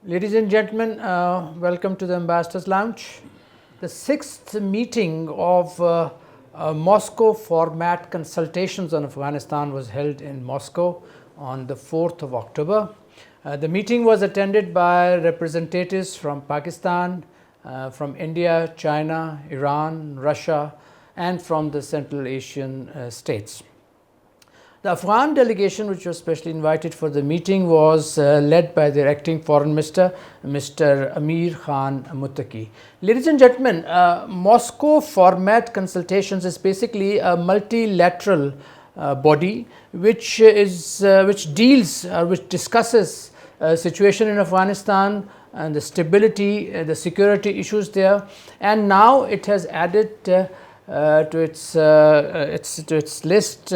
Ladies and gentlemen, welcome to the Ambassador's Lounge. The sixth meeting of Moscow format consultations on Afghanistan was held in Moscow on the 4th of October. The meeting was attended by representatives from Pakistan, from India, China, Iran, Russia, and from the Central Asian states. The Afghan delegation, which was specially invited for the meeting, was led by their acting foreign minister, Mr. Amir Khan Muttaqi. Ladies and gentlemen, Moscow format consultations is basically a multilateral body which discusses situation in Afghanistan and the stability, the security issues there, and now it has added to its list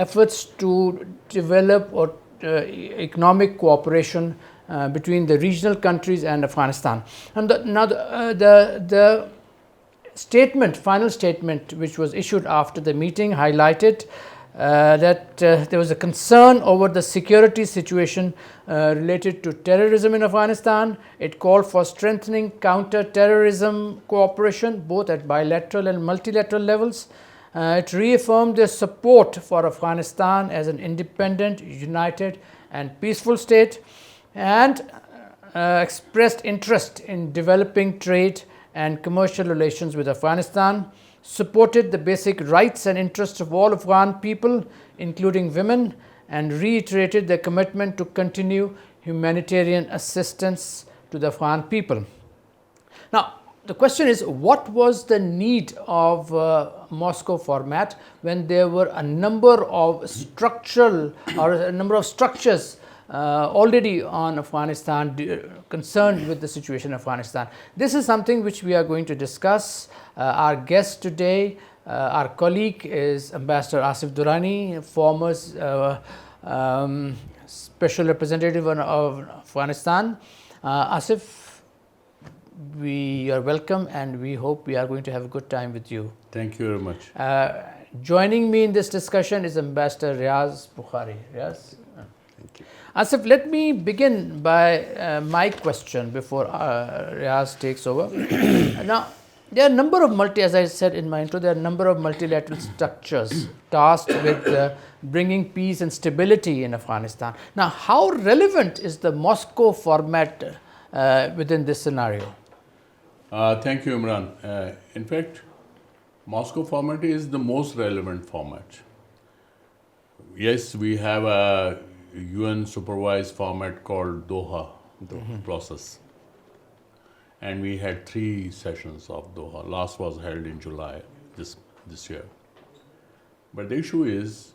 efforts to develop economic cooperation between the regional countries and Afghanistan. And the final statement which was issued after the meeting highlighted that there was a concern over the security situation related to terrorism in Afghanistan. It called for strengthening counter-terrorism cooperation both at bilateral and multilateral levels. It reaffirmed their support for Afghanistan as an independent, united and peaceful state, and expressed interest in developing trade and commercial relations with Afghanistan, supported the basic rights and interests of all Afghan people, including women, and reiterated their commitment to continue humanitarian assistance to the Afghan people. Now, the question is, what was the need of Moscow format when there were a number of structures already on Afghanistan concerned with the situation in Afghanistan? This is something which we are going to discuss. Our guest today, our colleague, is Ambassador Asif Durrani, former Special Representative of Afghanistan. Asif, we are welcome and we hope we are going to have a good time with you. Thank you very much. Joining me in this discussion is Ambassador Riaz Bukhari. Riaz? Thank you. Asif, let me begin by my question before Riaz takes over. Now, there are a number of as I said in my intro, there are a number of multilateral structures tasked with bringing peace and stability in Afghanistan. Now, how relevant is the Moscow format within this scenario? Thank you, Imran. In fact, Moscow format is the most relevant format. Yes, we have a UN supervised format called Doha process. And we had 3 sessions of Doha. Last was held in July this year. But the issue is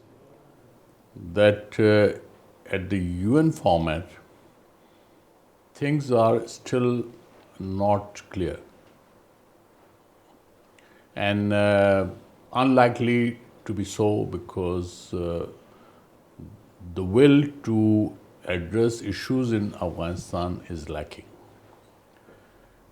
that at the UN format, things are still not clear and unlikely to be so because the will to address issues in Afghanistan is lacking.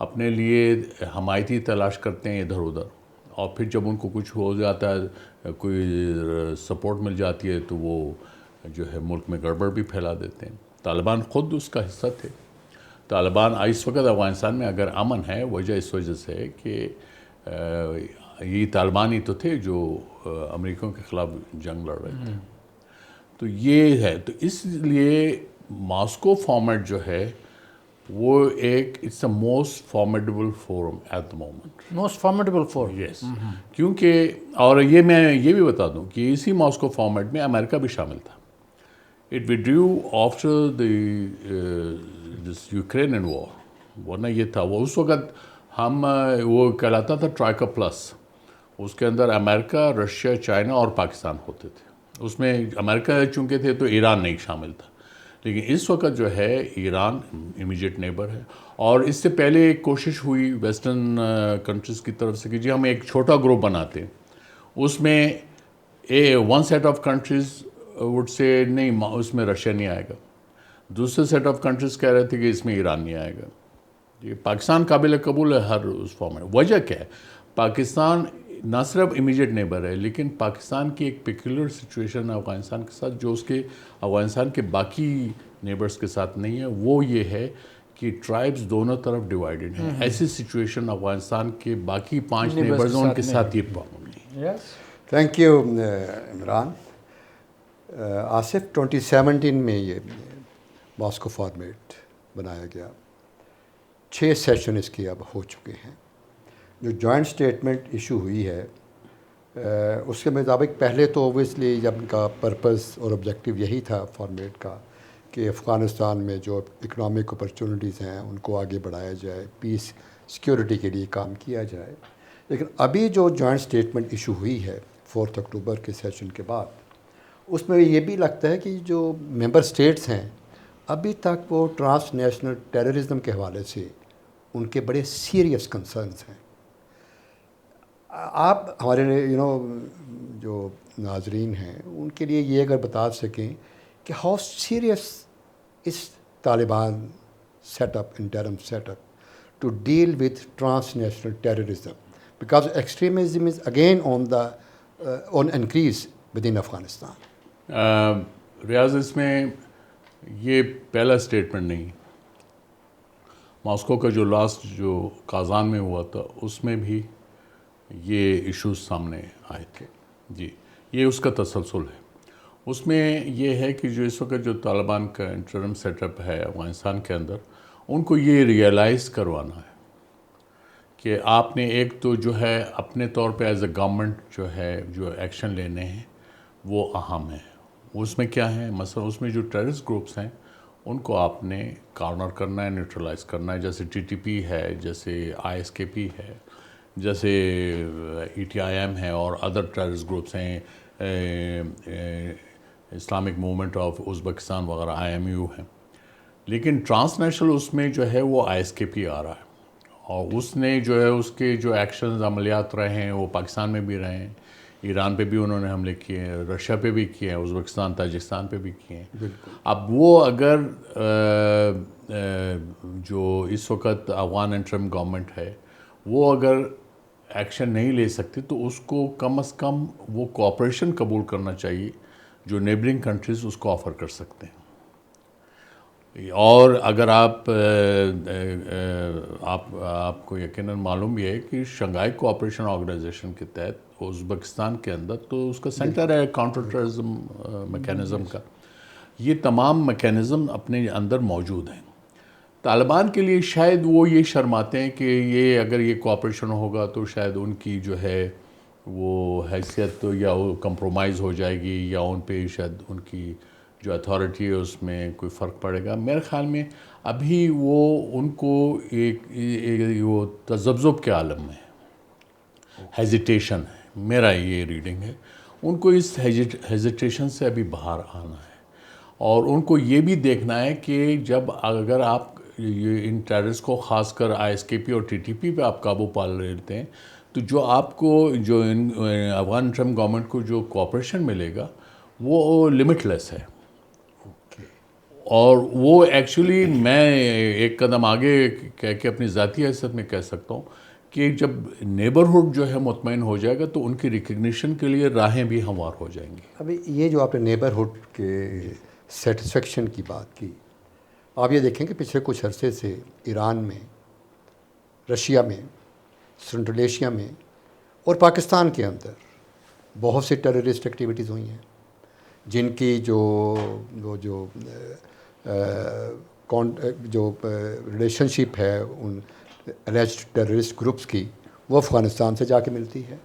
اپنے لیے حمایتی تلاش کرتے ہیں ادھر ادھر، اور پھر جب ان کو کچھ ہو جاتا ہے، کوئی سپورٹ مل جاتی ہے، تو وہ جو ہے ملک میں گڑبڑ بھی پھیلا دیتے ہیں۔ طالبان خود اس کا حصہ تھے۔ طالبان اس وقت افغانستان میں اگر امن ہے، وجہ اس وجہ سے ہے کہ یہ طالبان ہی تو تھے جو امریکوں کے خلاف جنگ لڑ رہے تھے۔ تو یہ ہے، تو اس لیے ماسکو فارمیٹ جو ہے وہ ایک it's a most formidable forum at the moment, most formidable forum. Yes, کیونکہ اور یہ میں یہ بھی بتا دوں کہ اسی ماسکو فارمیٹ میں امریکہ بھی شامل تھا. It withdrew after this Ukraine war, ورنہ یہ تھا وہ اس وقت ہم وہ کہلاتا تھا ٹرائیکا پلس، اس کے اندر امریکہ، رشیا، چائنا اور پاکستان ہوتے تھے. اس میں امریکہ چونکہ تھے تو ایران نہیں شامل تھا، لیکن اس وقت جو ہے ایران امیجیٹ نیبر ہے. اور اس سے پہلے ایک کوشش ہوئی ویسٹرن کنٹریز کی طرف سے کہ جی ہم ایک چھوٹا گروپ بناتے ہیں، اس میں one set of countries would say نہیں، اس میں رشیا نہیں آئے گا، دوسرے سیٹ آف کنٹریز کہہ رہے تھے کہ اس میں ایران نہیں آئے گا. یہ پاکستان قابل قبول ہے ہر اس فارم میں. وجہ کیا ہے؟ پاکستان نہ صرف امیجیٹ نیبر ہے، لیکن پاکستان کی ایک پیکولر سچویشن ہے افغانستان کے ساتھ جو اس کے افغانستان کے باقی نیبرز کے ساتھ نہیں ہے. وہ یہ ہے کہ ٹرائبز دونوں طرف ڈیوائیڈڈ ہیں. ایسی سچویشن افغانستان کے باقی 5 نیبرز ان کے ساتھ یہ پرابلم نہیں ہے. Thank you Imran. آصف، 2017 میں یہ ماسکو فارمیٹ بنایا گیا، 6 سیشن اس کے اب ہو چکے ہیں. جو جوائنٹ اسٹیٹمنٹ ایشو ہوئی ہے اس کے مطابق پہلے تو اوبویسلی جب ان کا پرپز اور آبجیکٹیو یہی تھا فارمیٹ کا کہ افغانستان میں جو اکنامک اپرچونٹیز ہیں ان کو آگے بڑھایا جائے، پیس سیکیورٹی کے لیے کام کیا جائے. لیکن ابھی جو جوائنٹ اسٹیٹمنٹ ایشو ہوئی ہے 4 اکتوبر کے سیشن کے بعد، اس میں یہ بھی لگتا ہے کہ جو ممبر اسٹیٹس ہیں ابھی تک وہ ٹرانس نیشنل ٹیررزم کے حوالے سے ان کے بڑے سیریس کنسرنز ہیں. آپ ہمارے جو ناظرین ہیں ان کے لیے یہ اگر بتا سکیں کہ how serious is Taliban set up interim set up to deal with transnational terrorism because extremism is again on increase within Afghanistan. Riyaz, اس میں یہ پہلا اسٹیٹمنٹ نہیں، ماسکو کا جو لاسٹ جو کازان میں ہوا تھا اس میں بھی یہ ایشوز سامنے آئے تھے. جی، یہ اس کا تسلسل ہے. اس میں یہ ہے کہ جو اس وقت جو طالبان کا انٹرم سیٹ اپ ہے افغانستان کے اندر، ان کو یہ ریئلائز کروانا ہے کہ آپ نے ایک تو جو ہے اپنے طور پہ ایز اے گورنمنٹ جو ہے جو ایکشن لینے ہیں وہ اہم ہیں. اس میں کیا ہے؟ مثلا اس میں جو ٹیررسٹ گروپس ہیں ان کو آپ نے کارنر کرنا ہے، نیوٹرلائز کرنا ہے، جیسے ٹی ٹی پی ہے، جیسے آئی ایس کے پی ہے، جیسے ای ٹی آئی ایم ہے، اور ادر ٹیررسٹ گروپس ہیں، اسلامک موومنٹ آف ازبکستان وغیرہ، آئی ایم یو ہے. لیکن ٹرانس نیشنل اس میں جو ہے وہ آئی ایس کے پی آ رہا ہے، اور اس نے جو ہے اس کے جو ایکشنز عملیات رہے ہیں وہ پاکستان میں بھی رہے ہیں، ایران پہ بھی انہوں نے حملے کیے ہیں، رشیا پہ بھی کیے ہیں، ازبکستان، تاجکستان پہ بھی کیے ہیں. اب وہ اگر جو اس وقت افغان انٹرم گورنمنٹ ہے وہ اگر ایکشن نہیں لے سکتی تو اس کو کم از کم وہ کوآپریشن قبول کرنا چاہیے جو نیبرنگ کنٹریز اس کو آفر کر سکتے ہیں. اور اگر آپ کو یقیناً معلوم بھی ہے کہ شنگھائی کوآپریشن آرگنائزیشن کے تحت ازبکستان کے اندر تو اس کا سینٹر ہے کاؤنٹر ٹیررزم میکینزم کا. یہ تمام میکینزم اپنے اندر موجود ہیں. طالبان کے لیے شاید وہ یہ شرماتے ہیں کہ یہ اگر یہ کوآپریشن ہوگا تو شاید ان کی جو ہے وہ حیثیت تو یا وہ کمپرومائز ہو جائے گی، یا ان پہ شاید ان کی جو اتھارٹی ہے اس میں کوئی فرق پڑے گا. میرے خیال میں ابھی وہ ان کو ایک وہ تذبذب کے عالم میں ہیزیٹیشن ہے، میرا یہ ریڈنگ ہے. ان کو اس ہیزیٹیشن سے ابھی باہر آنا ہے، اور ان کو یہ بھی دیکھنا ہے کہ جب اگر آپ ان ٹیررسٹ کو خاص کر آئی ایس کے پی اور ٹی ٹی پی پہ آپ قابو پا لیتے ہیں تو جو آپ کو جو افغان انٹرم گورنمنٹ کو جو کوآپریشن ملے گا وہ لمٹ لیس ہے. اور وہ ایکچولی میں ایک قدم آگے کہہ کے اپنی ذاتی حیثیت میں کہہ سکتا ہوں کہ جب نیبرہڈ جو ہے مطمئن ہو جائے گا تو ان کی ریکگنیشن کے لیے راہیں بھی ہموار ہو جائیں گی. ابھی یہ جو آپ نے نیبرہڈ کے سیٹسفیکشن کی بات کی، آپ یہ دیکھیں کہ پچھلے کچھ عرصے سے ایران میں، رشیا میں، سنٹرل ایشیا میں اور پاکستان کے اندر بہت سی ٹیررسٹ ایکٹیویٹیز ہوئی ہیں، جن کی جو ریلیشن شپ ہے ان الیجڈ ٹیررسٹ گروپس کی، وہ افغانستان سے جا کے ملتی ہے.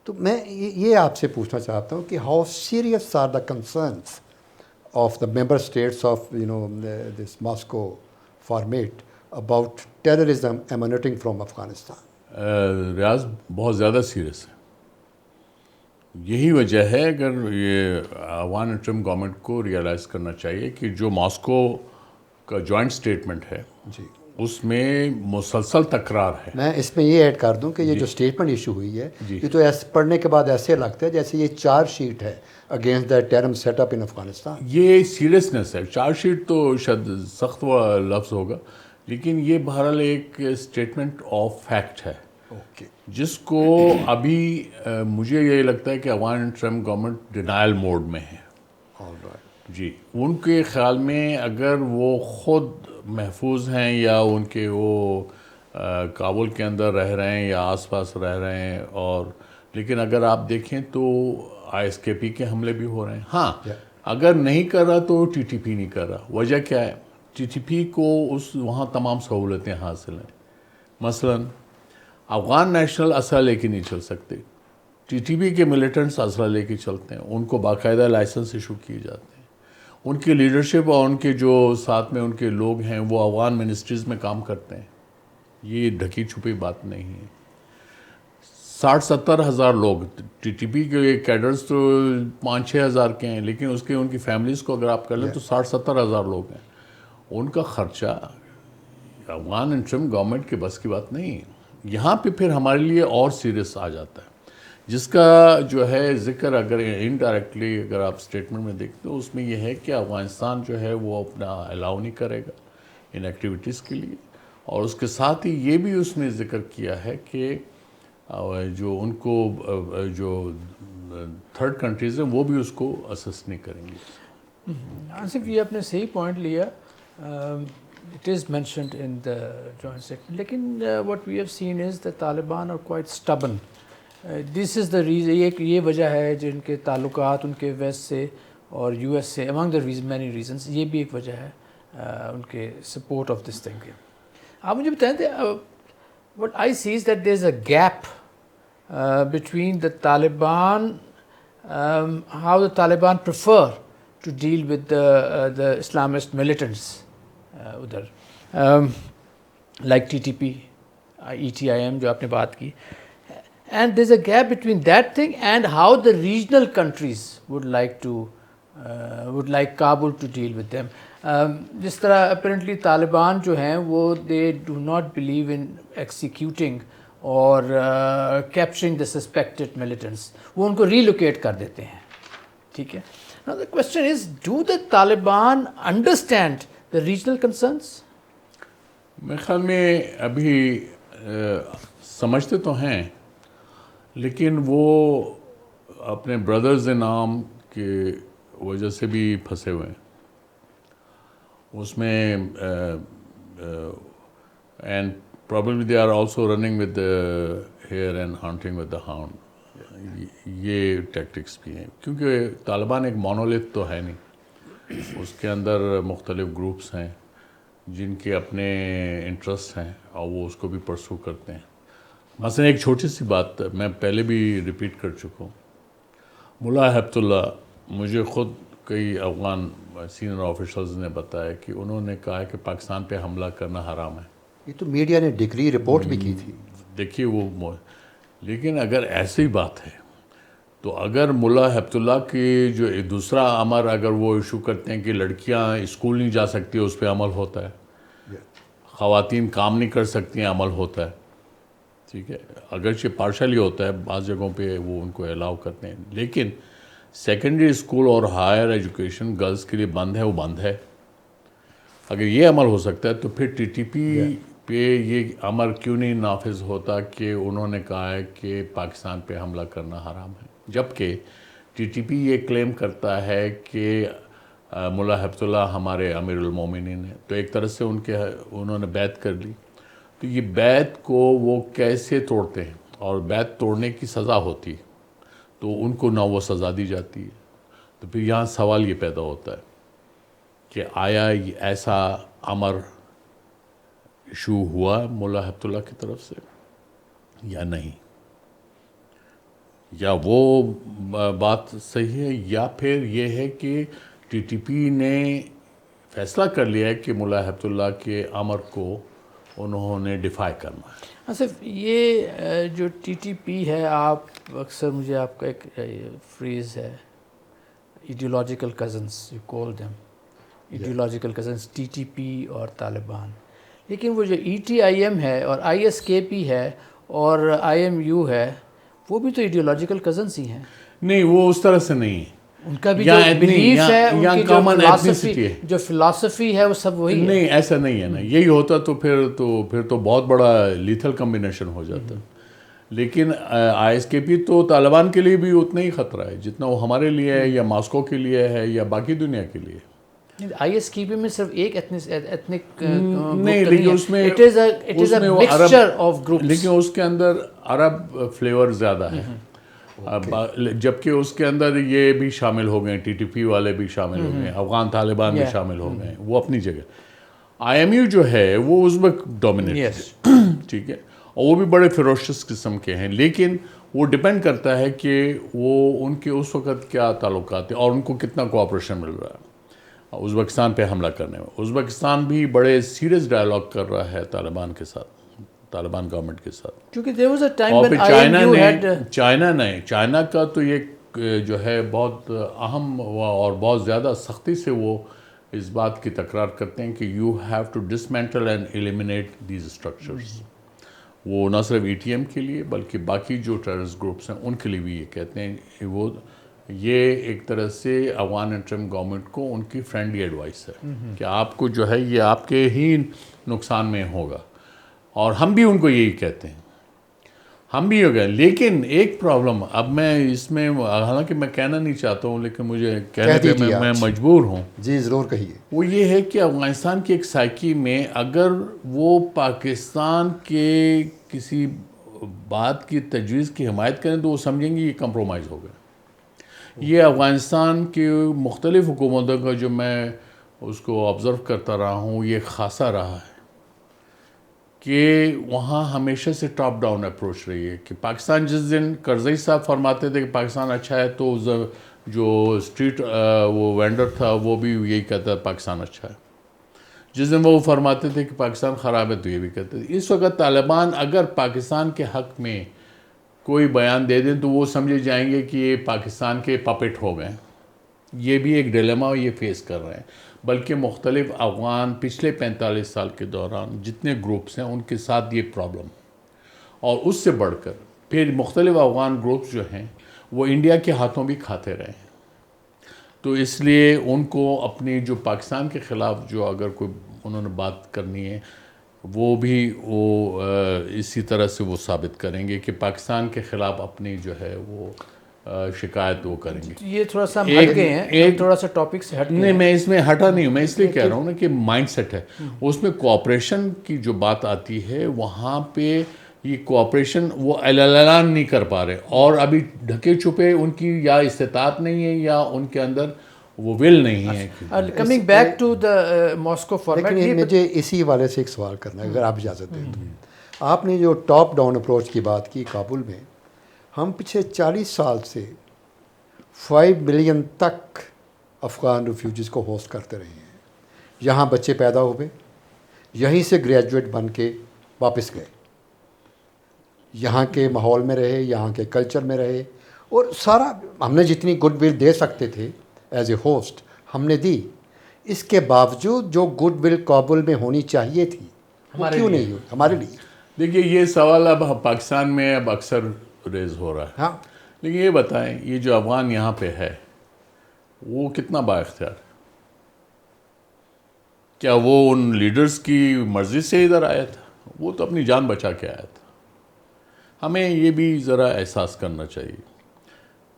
تو میں یہ آپ سے پوچھنا چاہتا ہوں کہ how serious are the concerns of the member states of this Moscow format about terrorism emanating from Afghanistan? Riaz بہت زیادہ سیریس ہے. یہی وجہ ہے اگر یہ افغان انٹرم گورنمنٹ کو ریئلائز کرنا چاہیے کہ جو ماسکو کا جوائنٹ اسٹیٹمنٹ ہے جی، اس میں مسلسل تکرار ہے. میں اس میں یہ ایڈ کر دوں کہ یہ جو اسٹیٹمنٹ ایشو ہوئی ہے، یہ تو پڑھنے کے بعد ایسے لگتا ہے جیسے یہ چارج شیٹ ہے اگینسٹ دا ٹیرم سیٹ اپ ان افغانستان. یہ سیریسنس ہے. چارج شیٹ تو شاید سخت لفظ ہوگا، لیکن یہ بہرحال ایک اسٹیٹمنٹ آف فیکٹ ہے اوکے. جس کو ابھی مجھے یہ لگتا ہے کہ Afghan interim government denial mode میں ہے. جی، ان کے خیال میں اگر وہ خود محفوظ ہیں یا ان کے وہ کابل کے اندر رہ رہے ہیں یا آس پاس رہ رہے ہیں، اور لیکن اگر آپ دیکھیں تو ISKP کے حملے بھی ہو رہے ہیں. ہاں، اگر نہیں کر رہا تو TTP نہیں کر رہا. وجہ کیا ہے؟ TTP کو وہاں تمام سہولتیں حاصل ہیں. مثلا افغان نیشنل اسلحہ لے کے نہیں چل سکتے، TTP کے ملیٹنٹس اسلحہ لے کے چلتے ہیں، ان کو باقاعدہ لائسنس ایشو کیے جاتے ہیں. ان کی لیڈرشپ اور ان کے جو ساتھ میں ان کے لوگ ہیں وہ افغان منسٹریز میں کام کرتے ہیں. یہ ڈھکی چھپی بات نہیں ہے. 60-70 ہزار لوگ TTP کے کیڈرز تو 5-6 ہزار کے ہیں، لیکن اس کے ان کی فیملیز کو اگر آپ کر لیں تو 60-70 ہزار لوگ ہیں. ان کا خرچہ افغان انٹرم گورنمنٹ کے بس کی بات نہیں. یہاں پہ پھر ہمارے لیے اور سیریس آ جاتا ہے، جس کا جو ہے ذکر اگر انڈائریکٹلی اگر آپ اسٹیٹمنٹ میں دیکھتے ہو، اس میں یہ ہے کہ افغانستان جو ہے وہ اپنا الاؤ نہیں کرے گا ان ایکٹیویٹیز کے لیے. اور اس کے ساتھ ہی یہ بھی اس میں ذکر کیا ہے کہ جو ان کو جو تھرڈ کنٹریز ہیں وہ بھی اس کو اسس نہیں کریں گے. آصف، یہ آپ نے صحیح پوائنٹ لیا. It is mentioned in the joint statement. لیکن what we have seen is the Taliban are quite stubborn. This is the reason. یہ وجہ ہے جن کے تعلقات ان کے ویسٹ سے اور US سے among the many reasons. یہ بھی ایک وجہ ہے ان کے support of this thing. آپ مجھے بتائیں تھے what I see is that there is a gap between the Taliban, how the Taliban prefer to deal with the Islamist militants ادھر like TTP, ETIM جو آپ نے بات کی, and there's a gap between that thing and how the regional countries would like Kabul to deal with them. جس طرح apparently Taliban جو ہیں وہ they do not believe in executing or capturing the suspected militants. وہ ان کو relocate کر دیتے ہیں. ٹھیک ہے. Now the question is, do the Taliban understand the regional concerns? میرے خیال میں ابھی سمجھتے تو ہیں، لیکن وہ اپنے بردرز نام کی وجہ سے بھی پھنسے ہوئے ہیں اس میں. And probably they are also running with the hare and hunting with the hound. یہ ٹیکٹکس بھی ہیں کیونکہ طالبان ایک مونولیتھ تو ہے نہیں، اس کے اندر مختلف گروپس ہیں جن کے اپنے انٹرسٹ ہیں اور وہ اس کو بھی پرسو کرتے ہیں. مثلا ایک چھوٹی سی بات میں پہلے بھی ریپیٹ کر چکا ہوں. ملا ہیبت اللہ، مجھے خود کئی افغان سینئر آفیشلز نے بتایا کہ انہوں نے کہا ہے کہ پاکستان پہ حملہ کرنا حرام ہے. یہ تو میڈیا نے ڈگری رپورٹ بھی کی تھی. دیکھیے وہ، لیکن اگر ایسی بات ہے تو اگر ملا ہیبت اللہ کی جو دوسرا امر اگر وہ ایشو کرتے ہیں کہ لڑکیاں اسکول نہیں جا سکتی اس پہ عمل ہوتا ہے، خواتین کام نہیں کر سکتی ہیں عمل ہوتا ہے. ٹھیک ہے، اگرچہ پارشلی ہوتا ہے، بعض جگہوں پہ وہ ان کو الاؤ کرتے ہیں، لیکن سیکنڈری اسکول اور ہائر ایجوکیشن گرلز کے لیے بند ہے، وہ بند ہے. اگر یہ عمل ہو سکتا ہے تو پھر ٹی ٹی پی پہ یہ امر کیوں نہیں نافذ ہوتا کہ انہوں نے کہا ہے کہ پاکستان پہ حملہ کرنا حرام ہے، جبکہ ٹی ٹی پی یہ کلیم کرتا ہے کہ ملا ہیبت اللہ ہمارے امیر المومنین ہیں، تو ایک طرح سے انہوں نے بیعت کر لی، تو یہ بیعت کو وہ کیسے توڑتے ہیں، اور بیعت توڑنے کی سزا ہوتی ہے تو ان کو نہ وہ سزا دی جاتی ہے، تو پھر یہاں سوال یہ پیدا ہوتا ہے کہ آیا یہ ایسا امر ایشو ہوا ملا ہیبت اللہ کی طرف سے یا نہیں، یا وہ بات صحیح ہے، یا پھر یہ ہے کہ ٹی ٹی پی نے فیصلہ کر لیا ہے کہ ملا ہیبت اللہ کے امر کو انہوں نے ڈیفائی کرنا ہے۔ آصف، یہ جو ٹی ٹی پی ہے، آپ اکثر مجھے آپ کا ایک فریز ہے ideological cousins, you call them ideological cousins, T T P اور طالبان، لیکن وہ جو ای ٹی آئی ایم ہے اور آئی ایس کے پی ہے اور آئی ایم یو ہے، وہ بھی تو ایڈیولوجیکل کزنس ہی ہیں۔ نہیں، وہ اس طرح سے نہیں ہے، ان کا بھی جو بلیف ہے، ان کی جو فلاسفی ہے، وہ سب وہی ہے۔ نہیں، ایسا نہیں ہے نا، یہی ہوتا تو پھر تو بہت بڑا لیتھل کمبینیشن ہو جاتا، لیکن آئی ایس کے پی تو طالبان کے لیے بھی اتنا ہی خطرہ ہے جتنا وہ ہمارے لیے ہے، یا ماسکو کے لیے ہے، یا باقی دنیا کے لیے۔ آئی ایس کے پی میں صرف ایک ایتھنک نہیں، لیکن اس میں لیکن اس کے اندر عرب فلیور زیادہ ہے، جبکہ اس کے اندر یہ بھی شامل ہو گئے، ٹی ٹی پی والے بھی شامل ہو گئے، افغان طالبان بھی شامل ہو گئے، وہ اپنی جگہ۔ آئی ایم یو جو ہے وہ ازبک ڈومینیٹ، ٹھیک ہے، اور وہ بھی بڑے فیروشس قسم کے ہیں، لیکن وہ ڈیپینڈ کرتا ہے کہ وہ ان کے اس وقت کیا تعلقات ہیں اور ان کو کتنا کوآپریشن مل رہا ہے ازبکستان پہ حملہ کرنے میں۔ ازبکستان بھی بڑے سیریس ڈائلاگ کر رہا ہے طالبان کے ساتھ، طالبان گورنمنٹ کے ساتھ، کیونکہ there was a time اور when پھر چائنا کا تو یہ جو ہے بہت اہم اور بہت زیادہ سختی سے وہ اس بات کی تکرار کرتے ہیں کہ you have to dismantle and eliminate these structures. وہ نہ صرف ای ٹی ایم کے لیے بلکہ باقی جو ٹیررسٹ گروپس ہیں ان کے لیے بھی یہ کہتے ہیں، وہ یہ ایک طرح سے افغان انٹرم گورنمنٹ کو ان کی فرینڈلی ایڈوائس ہے کہ آپ کو جو ہے یہ آپ کے ہی نقصان میں ہوگا، اور ہم بھی ان کو یہی کہتے ہیں، ہم بھی ہو گئے۔ لیکن ایک پرابلم اب میں اس میں، حالانکہ میں کہنا نہیں چاہتا ہوں لیکن مجھے کہنے پہ میں مجبور ہوں، جی ضرور کہیے، وہ یہ ہے کہ افغانستان کی ایک سائیکی میں اگر وہ پاکستان کے کسی بات کی تجویز کی حمایت کریں تو وہ سمجھیں گے یہ کمپرومائز ہو گئے۔ یہ افغانستان کی مختلف حکومتوں کا جو میں اس کو آبزرو کرتا رہا ہوں، یہ خاصا رہا ہے کہ وہاں ہمیشہ سے ٹاپ ڈاؤن اپروچ رہی ہے، کہ پاکستان جس دن کرزئی صاحب فرماتے تھے کہ پاکستان اچھا ہے تو جو اسٹریٹ وہ وینڈر تھا وہ بھی یہی کہتا ہے پاکستان اچھا ہے، جس دن وہ فرماتے تھے کہ پاکستان خراب ہے تو یہ بھی کہتے تھے۔ اس وقت طالبان اگر پاکستان کے حق میں کوئی بیان دے دیں تو وہ سمجھے جائیں گے کہ یہ پاکستان کے پپٹ ہو گئے، یہ بھی ایک ڈیلیما یہ فیس کر رہے ہیں، بلکہ مختلف افغان پچھلے 45 سال کے دوران جتنے گروپس ہیں ان کے ساتھ یہ پرابلم، اور اس سے بڑھ کر پھر مختلف افغان گروپس جو ہیں وہ انڈیا کے ہاتھوں بھی کھاتے رہے ہیں، تو اس لیے ان کو اپنی جو پاکستان کے خلاف جو اگر کوئی انہوں نے بات کرنی ہے وہ بھی وہ اسی طرح سے وہ ثابت کریں گے کہ پاکستان کے خلاف اپنی جو ہے وہ شکایت وہ کریں گے۔ یہ تھوڑا سا ہم ہٹ گئے ہیں، تھوڑا سا ٹاپک سے ہٹ گئے ہیں۔ نہیں، میں اس میں ہٹا نہیں ہوں، میں اس لیے کہہ رہا ہوں نا کہ مائنڈ سیٹ ہے، اس میں کوآپریشن کی جو بات آتی ہے وہاں پہ یہ کوآپریشن وہ اعلان نہیں کر پا رہے، اور ابھی ڈھکے چھپے ان کی یا استطاعت نہیں ہے یا ان کے اندر وہ ول نہیں ہے۔ Coming back to the Moscow format, لیکن مجھے اسی حوالے سے ایک سوال کرنا ہے اگر آپ اجازت دیں تو۔ آپ نے جو ٹاپ ڈاؤن اپروچ کی بات کی کابل میں، ہم پچھلے 40 سال سے 5 ملین تک افغان ریفیوجیز کو ہوسٹ کرتے رہے ہیں، یہاں بچے پیدا ہوئے، یہیں سے گریجویٹ بن کے واپس گئے، یہاں کے ماحول میں رہے، یہاں کے کلچر میں رہے، اور سارا ہم نے جتنی گڈ ول دے سکتے تھے ایز اے ہوسٹ ہم نے دی، اس کے باوجود جو گڈ ول کابل میں ہونی چاہیے تھی وہ کیوں نہیں ہوئی ہمارے لیے؟ دیکھیے یہ سوال اب پاکستان میں اب اکثر ریز ہو رہا ہے، ہاں، لیکن یہ بتائیں یہ جو افغان یہاں پہ ہے وہ کتنا با اختیار ہے؟ کیا وہ ان لیڈرز کی مرضی سے ادھر آیا تھا؟ وہ تو اپنی جان بچا کے آیا تھا. ہمیں یہ بھی ذرا احساس کرنا چاہیے.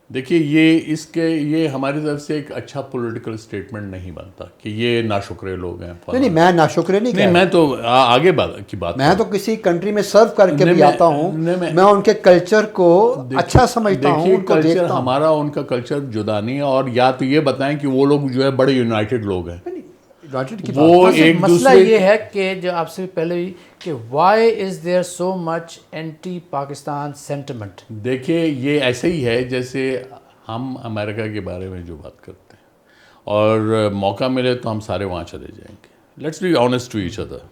دیکھیے یہ ہماری طرف سے ایک اچھا پولیٹیکل اسٹیٹمنٹ نہیں بنتا کہ یہ ناشکرے لوگ ہیں. نہیں میں ناشکرے نہیں کہہ رہا. میں تو آگے کی بات میں تو کسی کنٹری میں سرو کر کے بھی آتا ہوں, میں ان کے کلچر کو اچھا سمجھتا ہوں, ان کو دیکھتا ہوں. ہمارا ان کا کلچر جدا نہیں ہے. اور یا تو یہ بتائیں کہ وہ لوگ جو ہے بڑے یونائٹڈ لوگ ہیں. وہ ایک مسئلہ یہ ہے کہ جو آپ سے پہلے ہی کہ why is there so much anti Pakistan sentiment. دیکھیے یہ ایسے ہی ہے جیسے ہم امریکہ کے بارے میں جو بات کرتے ہیں اور موقع ملے تو ہم سارے وہاں چلے جائیں گے. Let's be honest to each other.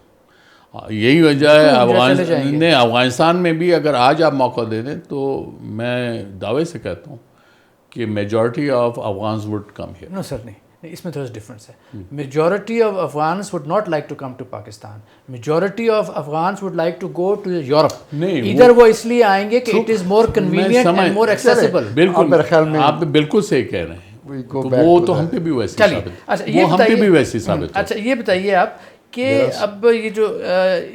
یہی وجہ ہے افغانستان میں بھی اگر آج آپ موقع دے دیں تو میں دعوے سے کہتا ہوں کہ majority of Afghans would come here. No sir نہیں, اس میں تھوڑا سا ڈفرینس ہے. Majority of Afghans would not like to come to Pakistan. Majority of Afghans would like to go to Europe. ادھر وہ اس لیے آئیں گے کہ it is more convenient and more accessible. بالکل آپ بالکل صحیح کہہ رہے ہیں. وہ تو ہم پہ بھی ویسے ثابت. اچھا یہ بتائیے آپ کہ اب یہ جو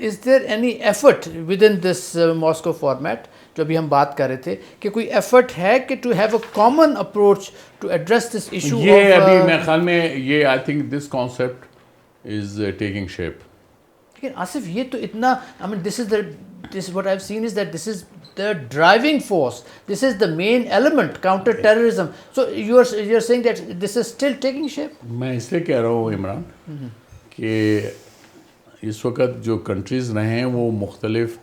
is there any effort with in this Moscow format جو ابھی ہم بات کر رہے تھے کہ کوئی ایفرٹ ہے کہ to have a common approach to address this issue? یہ ابھی میرے خیال میں یہ I think this concept is taking shape. لیکن آصف یہ تو اتنا آئی مین this what I've seen is that this is the driving force, this is the main element, counter terrorism. So you're saying that this is still taking shape. میں اس لیے کہہ رہا ہوں عمران کہ اس وقت جو کنٹریز رہے ہیں وہ مختلف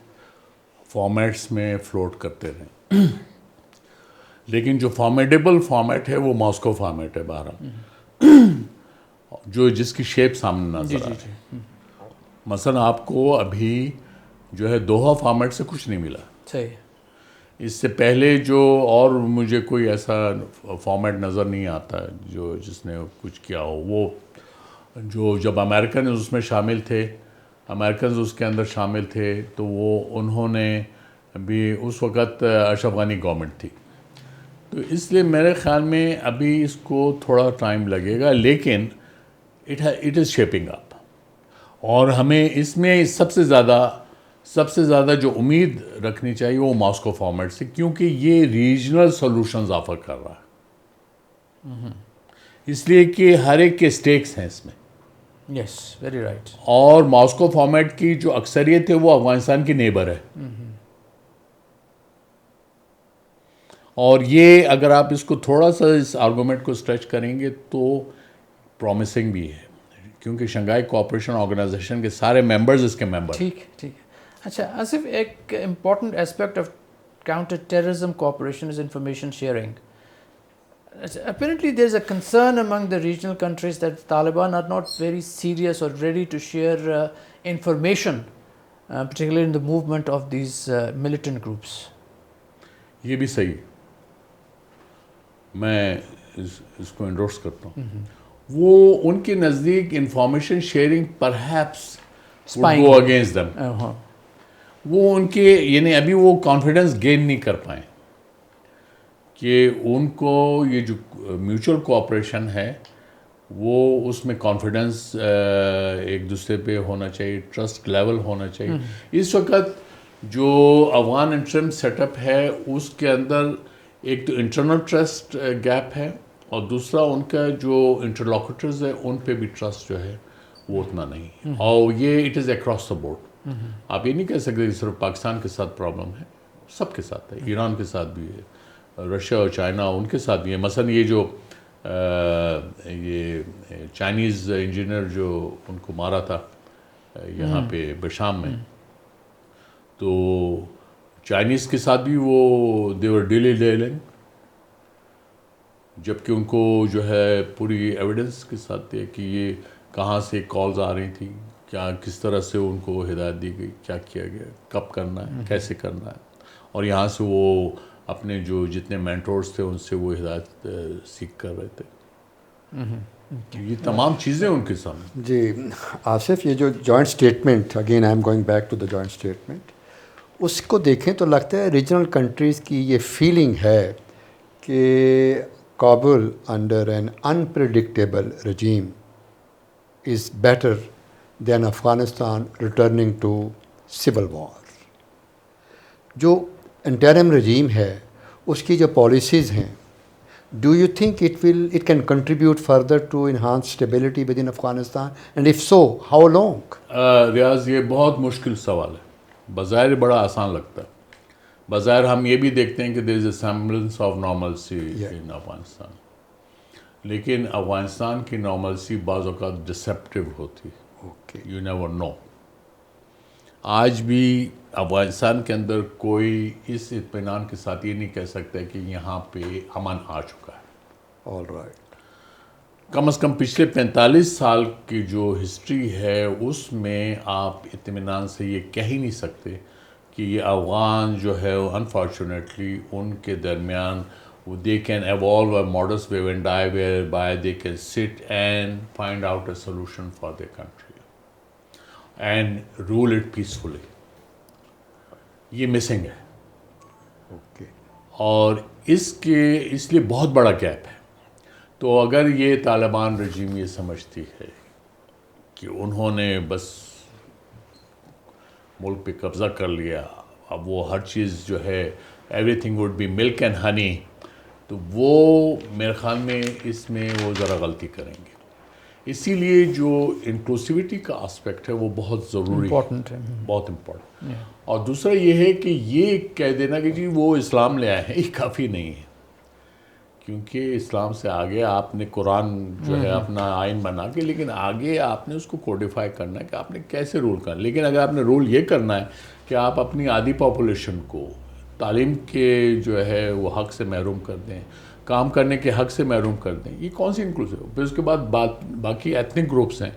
فارمیٹس میں فلوٹ کرتے رہے, لیکن جو فارمیڈیبل فارمیٹ ہے وہ ماسکو فارمیٹ ہے بہرحال, جو جس کی شیپ سامنے نظر آ رہی ہے. مثلا آپ کو ابھی جو ہے دوحہ فارمیٹ سے کچھ نہیں ملا. صحیح. اس سے پہلے جو اور مجھے کوئی ایسا فارمیٹ نظر نہیں آتا جو جس نے کچھ کیا ہو. وہ جو جب امریکنز اس میں شامل تھے, امریکنز اس کے اندر شامل تھے تو وہ انہوں نے بھی اس وقت اشرف غنی گورنمنٹ تھی, تو اس لیے میرے خیال میں ابھی اس کو تھوڑا ٹائم لگے گا, لیکن اٹ از شیپنگ اپ. اور ہمیں اس میں سب سے زیادہ جو امید رکھنی چاہیے وہ ماسکو فارمیٹ سے, کیونکہ یہ ریجنل سولوشنز آفر کر رہا ہے. اس لیے کہ ہر ایک کے سٹیکس ہیں اس میں. Yes very right. اور ماسکو فارمیٹ کی جو اکثریت ہے وہ افغانستان کی نیبر ہے. اور یہ اگر آپ اس کو تھوڑا سا اس آرگومنٹ کو اسٹریچ کریں گے تو پرومسنگ بھی ہے, کیونکہ شنگھائی کوآپریشن آرگنائزیشن کے سارے ممبرز اس کے ممبر. ٹھیک. اچھا آصف, ایک important aspect of counter terrorism cooperation is information sharing. Apparently there is a concern among the regional countries that Taliban are not very serious or ready to share information, particularly in the movement of these militant groups. یہ بھی صحیح, میں اس کو indoors کرتا ہوں. وہ ان کے نزدیک information sharing perhaps would go against them. وہ ان کے یعنی ابھی وہ کانفیڈنس گین نہیں کر پائیں کہ ان کو یہ جو میوچل کوآپریشن ہے وہ اس میں کانفیڈنس ایک دوسرے پہ ہونا چاہیے, ٹرسٹ لیول ہونا چاہیے. اس وقت جو افغان انٹرم سیٹ اپ ہے اس کے اندر ایک تو انٹرنل ٹرسٹ گیپ ہے, اور دوسرا ان کا جو انٹرلاکوٹرز ہے ان پہ بھی ٹرسٹ جو ہے وہ اتنا نہیں. اور یہ it is across the board. آپ یہ نہیں کہہ سکتے کہ صرف پاکستان کے ساتھ پرابلم ہے, سب کے ساتھ ہے. ایران کے ساتھ بھی ہے, رشیا اور چائنا ان کے ساتھ بھی ہے. مثلا یہ جو یہ چائنیز انجینئر جو ان کو مارا تھا یہاں پہ بشام میں, تو چائنیز کے ساتھ بھی وہ they were dilly-dallying, جبکہ ان کو جو ہے پوری ایویڈنس کے ساتھ ہے کہ یہ کہاں سے کالز آ رہی تھی, کیا کس طرح سے ان کو ہدایت دی گئی, کیا کیا گیا, کب کرنا ہے, کیسے کرنا ہے. اور یہاں سے وہ اپنے جو جتنے مینٹورز تھے ان سے وہ ہدایت سیکھ کر رہے تھے. یہ تمام چیزیں ان کے سامنے. جی آصف, یہ جو joint statement, again I am going back to the joint statement, اس کو دیکھیں تو لگتا ہے ریجنل کنٹریز کی یہ فیلنگ ہے کہ Kabul under an unpredictable regime is better then Afghanistan returning to civil war. جو انٹرم رجیم ہے اس کی جو پالیسیز ہیں, do you think it can contribute further to enhance stability within Afghanistan, and if so, how long? ریاض یہ بہت مشکل سوال ہے. بظاہر بڑا آسان لگتا ہے. بظاہر ہم یہ بھی دیکھتے ہیں کہ there is a semblance of normalcy in Afghanistan, لیکن افغانستان کی نارملسی بعض اوقات ڈسپٹیو ہوتی. You never know. آج بھی افغانستان کے اندر کوئی اس اطمینان کے ساتھ یہ نہیں کہہ سکتا کہ یہاں پہ امن آ چکا ہے. All right. کم از کم پچھلے 45 سال کی جو ہسٹری ہے اس میں آپ اطمینان سے یہ کہہ ہی نہیں سکتے کہ یہ افغان جو ہے انفارچونیٹلی ان کے درمیان they can evolve a modus vivendi whereby they can sit and find out a solution for their country and rule it peacefully. یہ مسنگ ہے. اور اس لیے بہت بڑا گیپ ہے. تو اگر یہ طالبان رجیم یہ سمجھتی ہے کہ انہوں نے بس ملک پہ قبضہ کر لیا, اب وہ ہر چیز جو ہے everything would be milk and honey, تو وہ میرے خیال میں اس میں وہ ذرا غلطی کریں گے. اسی لیے جو انکلوسیوٹی کا آسپیکٹ ہے وہ بہت ضروری ہے, بہت امپورٹنٹ. اور دوسرا یہ ہے کہ یہ کہہ دینا کہ جی وہ اسلام لے آئے ہیں, یہ کافی نہیں ہے. کیونکہ اسلام سے آگے آپ نے قرآن جو ہے اپنا آئین بنا کے, لیکن آگے آپ نے اس کو کوڈیفائی کرنا ہے کہ آپ نے کیسے رول کرنا. لیکن اگر آپ نے رول یہ کرنا ہے کہ آپ اپنی آدھی پاپولیشن کو تعلیم کے جو ہے وہ حق سے محروم کر دیں, کام کرنے کے حق سے محروم کر دیں, یہ کون سی انکلوسیو. پھر اس کے بعد باقی ایتھنک گروپس ہیں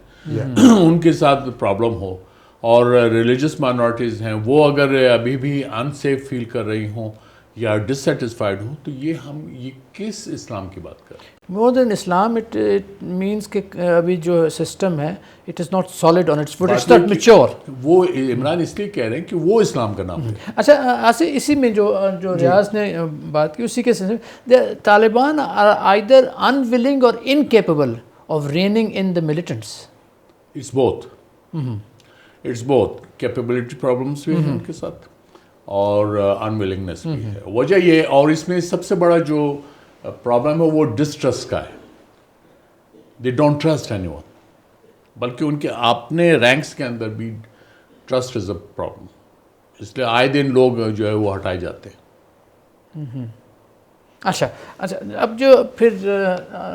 ان کے ساتھ پرابلم ہو, اور ریلیجس مائنورٹیز ہیں وہ اگر ابھی بھی انسیف فیل کر رہی ہوں یا ڈسسیٹسفائیڈ ہوں, تو یہ کس اسلام کی بات کر رہے ہیں. مور دین اسلام اٹ مینس کہ ابھی جو سسٹم ہے it is not solid on its feet, it's not mature. وہ عمران اس لیے کہہ رہے ہیں کہ وہ اسلام کا نام ہے. اچھا آصف, اسی میں جو ریاض نے بات کی اسی کے سلسلے Taliban are either unwilling or incapable of reining in the militants. It's both. Capability problems بھی ہیں ان کے ساتھ اور انولنگنیس بھی ہے. وجہ یہ, اور اس میں سب سے بڑا جو پرابلم ہے وہ ڈسٹرسٹ کا ہے. They don't trust any one, بلکہ ان کے اپنے رینکس کے اندر بھی ٹرسٹ از اے پرابلم. اس لیے آئے دن لوگ جو ہے وہ ہٹائے جاتے ہیں. اچھا اب جو پھر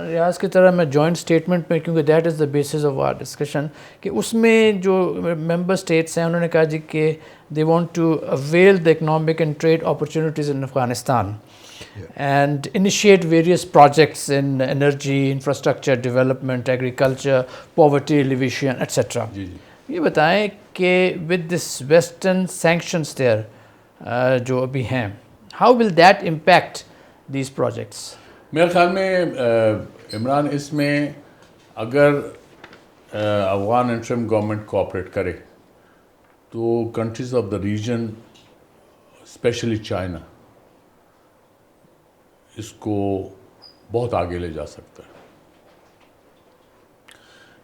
ریاض کی طرح میں جوائنٹ اسٹیٹمنٹ میں, کیونکہ that is the basis of our discussion, کہ اس میں جو ممبر اسٹیٹس ہیں انہوں نے کہا جی کہ they want to avail the economic and trade opportunities in Afghanistan and initiate various projects in energy, infrastructure development, agriculture, poverty alleviation, etc. یہ بتائیں کہ with this western sanctions there جو ابھی ہیں, how will that impact these projects? میرے خیال میں عمران اس میں اگر افغان انٹرم گورنمنٹ کوآپریٹ کرے تو countries of the region especially China اس کو بہت آگے لے جا سکتا ہے.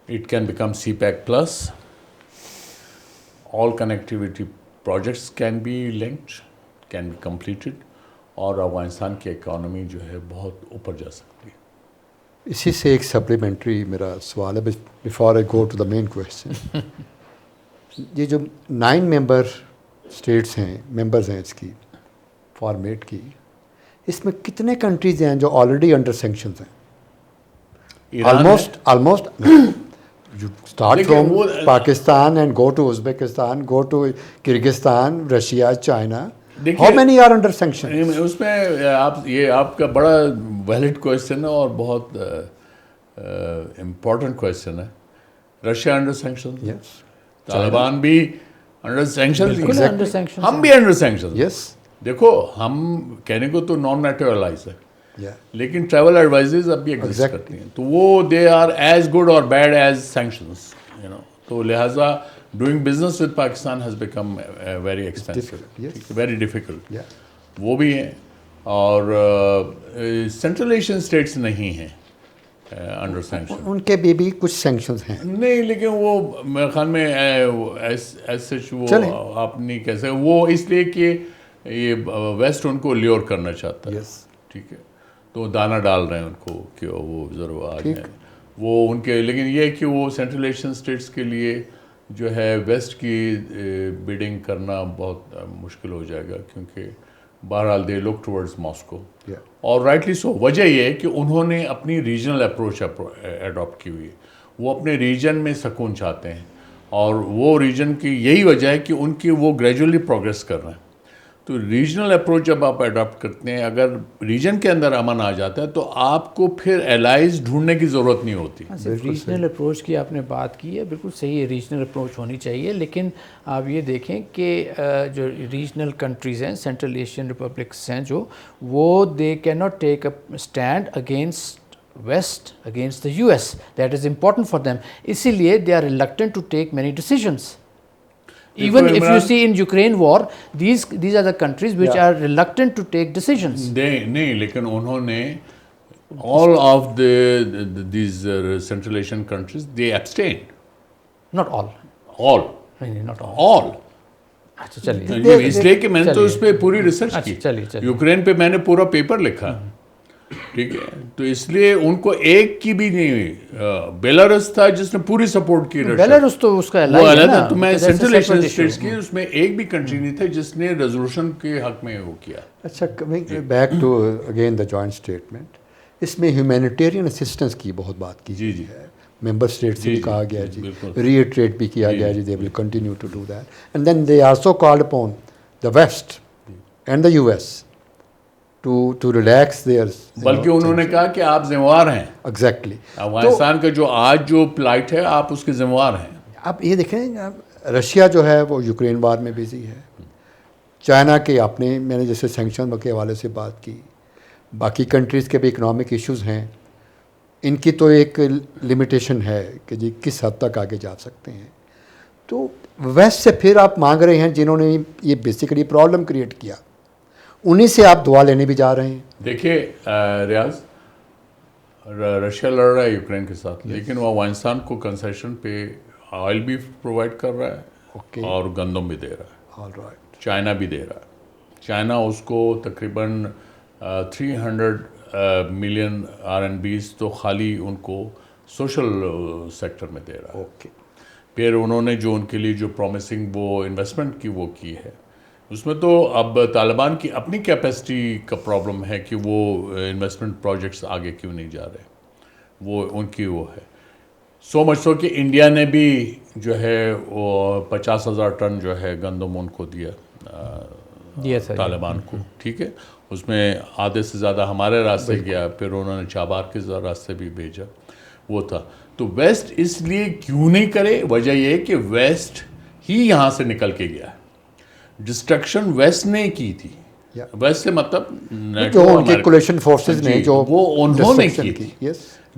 It can become CPEC plus, all connectivity projects can be linked, can be completed, اور افغانستان کی اکانومی جو ہے بہت اوپر جا سکتی ہے. اسی سے ایک سپلیمنٹری میرا سوال ہے before I go to the main question. یہ جو 9 اسٹیٹس ہیں, ممبرز ہیں اس کی فارمیٹ کی, اس میں کتنے کنٹریز ہیں جو آلریڈی انڈر سینکشنز ہیں؟ Almost you start from Pakistan and go to Uzbekistan, go to Kyrgyzstan, Russia, China. How many are under sanctions? اس میں یہ آپ کا بڑا ویلڈ کویشچن ہے اور بہت امپورٹنٹ کویشچن ہے. رشیا انڈر سینکشن, طالبان بھی انڈر سینکشن, ہم بھی انڈر سینکشن. Yes. دیکھو ہم کہنے کو تو نان نیٹو الائز ہے, لیکن ٹریول ایڈوائزز اب بھی ایگزسٹ کرتی ہیں, تو وہ they are as good or bad as sanctions, you know. تو لہٰذا doing business with Pakistan has become very expensive, very difficult. وہ بھی ہیں, اور سینٹرل ایشین اسٹیٹس نہیں ہیں, انڈر سینکشن. ان کے بھی کچھ سینکشنز ہیں نہیں لیکن وہ میرے خیال میں ایس وہ آپ نہیں کہہ سکتے. وہ اس لیے کہ یہ ویسٹ ان کو لیور کرنا چاہتا ہے. ٹھیک ہے, تو دانہ ڈال رہے ہیں ان کو کہ وہ ضرور آ جائیں وہ ان کے. لیکن یہ کہ وہ سینٹرل ایشین اسٹیٹس کے لیے جو ہے ویسٹ کی بیڈنگ کرنا بہت مشکل ہو جائے گا, کیونکہ بہرحال دے لک ٹورڈز ماسکو. اور رائٹلی سو. وجہ یہ ہے کہ انہوں نے اپنی ریجنل اپروچ ایڈاپٹ کی ہوئی ہے. وہ اپنے ریجن میں سکون چاہتے ہیں, اور وہ ریجن کی یہی وجہ ہے کہ ان کی وہ گریجولی پروگریس کر رہے ہیں. تو ریجنل اپروچ جب آپ اڈاپٹ کرتے ہیں, اگر ریجن کے اندر امن آ جاتا ہے تو آپ کو پھر الائز ڈھونڈنے کی ضرورت نہیں ہوتی. ریجنل اپروچ کی آپ نے بات کی ہے, بالکل صحیح ہے, ریجنل اپروچ ہونی چاہیے. لیکن آپ یہ دیکھیں کہ جو ریجنل کنٹریز ہیں, سینٹرل ایشین ریپبلکس ہیں جو, وہ they can not take a stand against west, against the U S. That is important for them. اسی لیے they are reluctant to take many decisions. Even if you see in Ukraine war, these are the countries which are reluctant to take decisions. نہیں لیکن انہوں نے all of these Central Asian countries, they abstained. Not all. All. Not all. All. اچھا چلیے. اس لیے کہ میں نے تو اس پہ پوری ریسرچ کی. یوکرین پہ میں نے پورا پیپر لکھا. ٹھیک ہے, تو اس لیے ان کو ایک کی بھی نہیں ہوئی. بیلاروس تھا جس نے پوری سپورٹ کی. بیلاروس تو اس کا وہ الگ ہے. تو میں سینٹرل ایشین اسٹیٹس کی, اس میں ایک بھی کنٹری نہیں تھا جس نے ریزولوشن کے حق میں وہ کیا. اچھا, back to again the joint statement, اس میں ہیومینیٹیرین اسسٹنس کی بہت بات کی جی ہے. ممبر اسٹیٹ سے بھی کہا گیا جی, ریٹریٹ بھی کیا گیا جی, they will continue to do that. And then they also called upon the west and the U S to relax their. بلکہ انہوں نے کہا کہ آپ ذمہ وار ہیں. ایگزیکٹلی. افغانستان کا جو آج جو پلائٹ ہے آپ اس کے ذمہ وار ہیں. آپ یہ دیکھیں, رشیا جو ہے وہ یوکرین وار میں بزی ہے. چائنا کے اپنے, میں نے جیسے سینکشن کے حوالے سے بات کی, باقی کنٹریز کے بھی اکنامک ایشوز ہیں. ان کی تو ایک لمیٹیشن ہے کہ جی کس حد تک آگے جا سکتے ہیں. تو ویسٹ سے پھر آپ مانگ رہے ہیں جنہوں نے یہ بیسیکلی پرابلم کریٹ کیا, انہی سے آپ دعا لینے بھی جا رہے ہیں. دیکھیے ریاض, رشیا لڑ رہا ہے یوکرین کے ساتھ, لیکن وہ افغانستان کو کنسیشن پہ آئل بھی پرووائڈ کر رہا ہے اور گندم بھی دے رہا ہے. چائنا بھی دے رہا ہے. چائنا اس کو تقریباً 300 ملین RMBs تو خالی ان کو سوشل سیکٹر میں دے رہا ہے. پھر انہوں نے جو ان کے لیے جو پرومسنگ وہ انویسٹمنٹ کی وہ کی ہے, اس میں تو اب طالبان کی اپنی کیپیسٹی کا پرابلم ہے کہ وہ انویسٹمنٹ پروجیکٹس آگے کیوں نہیں جا رہے. وہ ان کی وہ ہے. سو مچ سو کہ انڈیا نے بھی جو ہے وہ 50,000 ٹن جو ہے گندم ان کو دیا طالبان کو. ٹھیک ہے, اس میں آدھے سے زیادہ ہمارے راستے گیا, پھر انہوں نے چابہار کے راستے بھی بھیجا. وہ تھا. تو ویسٹ اس لیے کیوں نہیں کرے, وجہ یہ ہے کہ ویسٹ ہی یہاں سے نکل کے گیا. ڈسٹرکشن ویسٹ نے کی تھی. ویسٹ سے مطلب کولیشن فورسز نے جو وہ انہوں نے کی تھی.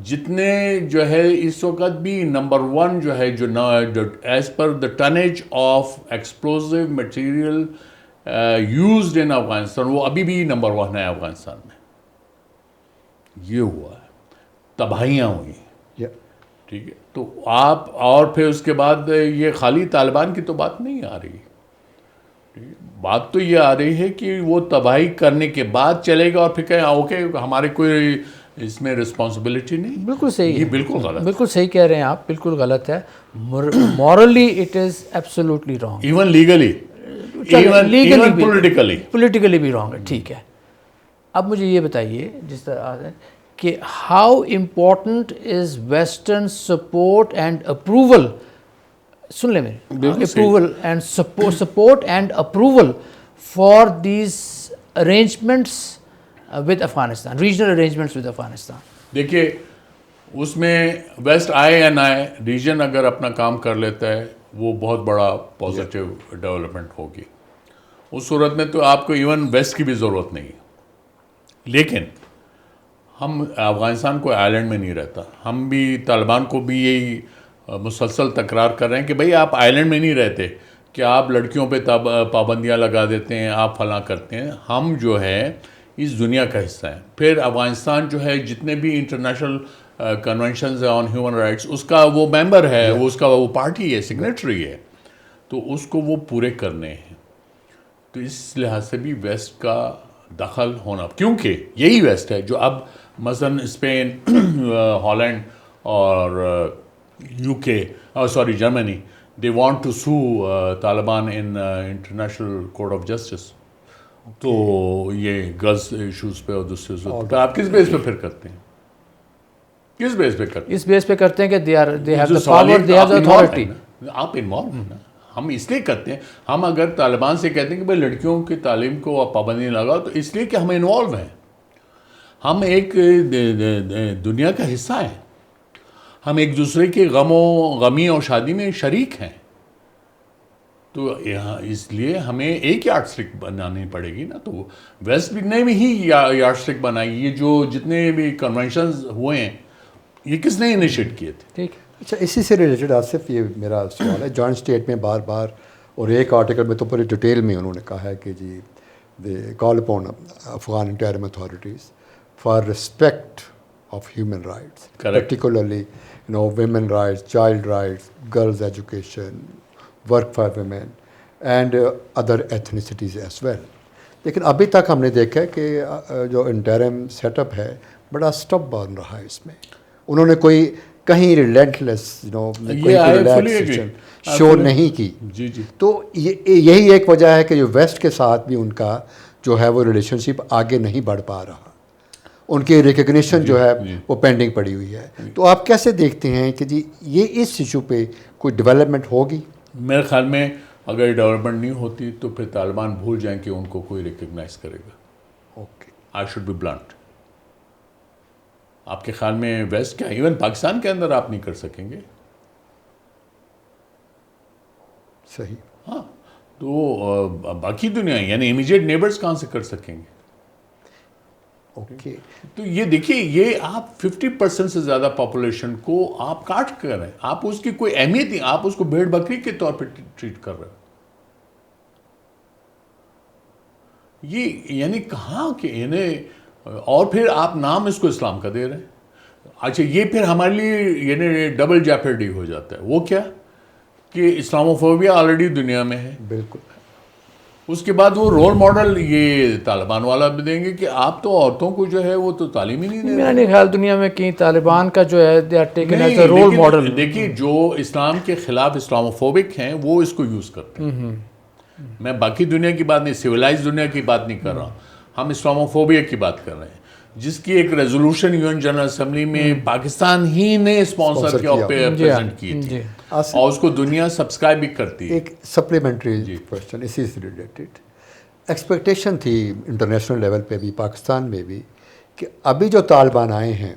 جتنے جو ہے اس وقت بھی نمبر 1 جو ہے جو as per the tonnage of explosive material used in Afghanistan, وہ ابھی بھی نمبر 1 ہے افغانستان میں. یہ ہوا ہے, تباہیاں ہوئی. ٹھیک ہے, تو آپ اور پھر اس کے بعد یہ خالی طالبان کی تو بات نہیں آ رہی. بات تو یہ آ رہی ہے کہ وہ تباہی کرنے کے بعد چلے گا اور پھر کہیں اوکے ہمارے کوئی اس میں رسپانسبلٹی نہیں. بالکل صحیح, یہ بالکل غلط, بالکل صحیح کہہ رہے ہیں آپ, بالکل غلط ہے. Morally it is absolutely wrong, even legally, even politically بھی رانگ ہے. ٹھیک ہے, اب مجھے یہ بتائیے جس طرح کہ how important is western support and approval. سن لیں میرے, approval and support and approval for these arrangements with Afghanistan, regional arrangements with Afghanistan. دیکھیے اس میں ویسٹ INI ریجن اگر اپنا کام کر لیتا ہے وہ بہت بڑا پازیٹیو ڈیولپمنٹ ہوگی. اس صورت میں تو آپ کو ایون ویسٹ کی بھی ضرورت نہیں. لیکن ہم افغانستان کو آئلینڈ میں نہیں رہتا. ہم بھی طالبان کو بھی یہی مسلسل تکرار کر رہے ہیں کہ بھئی آپ آئلینڈ میں نہیں رہتے, کہ آپ لڑکیوں پہ پابندیاں لگا دیتے ہیں, آپ فلاں کرتے ہیں. ہم جو ہے اس دنیا کا حصہ ہیں. پھر افغانستان جو ہے جتنے بھی انٹرنیشنل کنونشنز ہیں آن ہیومن رائٹس اس کا وہ ممبر ہے, وہ اس کا وہ پارٹی ہے, سگنیٹری ہے, تو اس کو وہ پورے کرنے ہیں. تو اس لحاظ سے بھی ویسٹ کا دخل ہونا, کیونکہ یہی ویسٹ ہے جو اب مثلاً اسپین, ہالینڈ اور UK, sorry Germany, they want to sue Taliban in International Court of Justice. تو یہ گرلز ایشوز پہ اور دوسرے تو آپ کس بیس پہ پھر کرتے ہیں, کس بیس پہ کرتے ہیں؟ اس بیس پہ کرتے ہیں کہ they have the power, they have the authority. آپ انوالو ہیں نا. ہم اس لیے کرتے ہیں, ہم اگر طالبان سے کہتے ہیں کہ بھائی لڑکیوں کی تعلیم کو آپ پابندی لگاؤ, تو اس لیے کہ ہم انوالو ہیں, ہم ایک دنیا کا حصہ ہیں, ہم ایک دوسرے کے غمی اور شادی میں شریک ہیں. تو یہاں اس لیے ہمیں ایک یارڈ اسٹک بنانی پڑے گی نا. تو ویسٹ نے بھی ہی یارڈ اسٹک بنائی. یہ جو جتنے بھی کنونشنز ہوئے ہیں یہ کس نے انیشیٹ کیے تھے؟ ٹھیک. اچھا, اسی سے ریلیٹڈ آصف یہ میرا سوال ہے. جوائنٹ اسٹیٹ میں بار بار اور ایک آرٹیکل میں تو پوری ڈیٹیل میں انہوں نے کہا ہے کہ جی they call upon Afghan interim authorities for respect of human rights, particularly women rights, child rights, girls education, work for women and other ethnicities as well. لیکن ابھی تک ہم نے دیکھا ہے کہ جو انٹرم سیٹ اپ ہے بڑا اسٹب بن رہا ہے. اس میں انہوں نے کوئی کہیں ریلینٹلیس شو نہیں کی. جی جی. تو یہی ایک وجہ ہے کہ جو ویسٹ کے ساتھ بھی ان کا جو ہے وہ ریلیشن شپ آگے نہیں بڑھ پا رہا, ان کی ریکگنیشن جو ہے وہ پینڈنگ پڑی ہوئی ہے. تو آپ کیسے دیکھتے ہیں کہ جی یہ اس ایشو پہ کوئی ڈیولپمنٹ ہوگی؟ میرے خیال میں اگر ڈیولپمنٹ نہیں ہوتی تو پھر طالبان بھول جائیں کہ ان کو کوئی ریکگنائز کرے گا. Okay, I should be blunt. آپ کے خیال میں ویسٹ کیا ایون پاکستان کے اندر آپ نہیں کر سکیں گے؟ صحیح. ہاں, تو باقی دنیا یعنی امیجیٹ نیبرز کہاں سے کر سکیں گے؟ اوکے. تو یہ دیکھیے, یہ آپ 50% سے زیادہ پاپولیشن کو آپ کاٹ کر رہے ہیں, آپ اس کی کوئی اہمیت نہیں, آپ اس کو بھیڑ بکری کے طور پہ ٹریٹ کر رہے ہیں. یہ یعنی کہاں کہ انہیں, اور پھر آپ نام اس کو اسلام کا دے رہے ہیں. اچھا, یہ پھر ہمارے لیے یعنی ڈبل جیپرڈی ہو جاتا ہے. وہ کیا کہ اسلاموفوبیا آلریڈی دنیا میں ہے, بالکل. اس کے بعد وہ رول ماڈل یہ طالبان والا بھی دیں گے کہ آپ تو عورتوں کو جو ہے وہ تو تعلیم ہی نہیں دے رہے. میرا نہیں خیال دنیا میں کہیں طالبان کا جو ہے they are taken as a role model. دیکھیے, جو اسلام کے خلاف اسلاموفوبک ہیں وہ اس کو یوز کرتے ہیں. میں باقی دنیا کی بات نہیں, سویلائز دنیا کی بات نہیں کر رہا ہوں, ہم اسلاموفوبیا کی بات کر رہے ہیں, جس کی ایک ریزولوشن یون جنرل اسمبلی میں پاکستان ہی نے اسپانسر کیا پریزنٹ کی تھی, اور اس کو دنیا سبسکرائب بھی کرتی ہے. ایک سپلیمنٹری کوشچن اسی سے ریلیٹڈ. ایکسپیکٹیشن تھی انٹرنیشنل لیول پہ بھی, پاکستان میں بھی, کہ ابھی جو طالبان آئے ہیں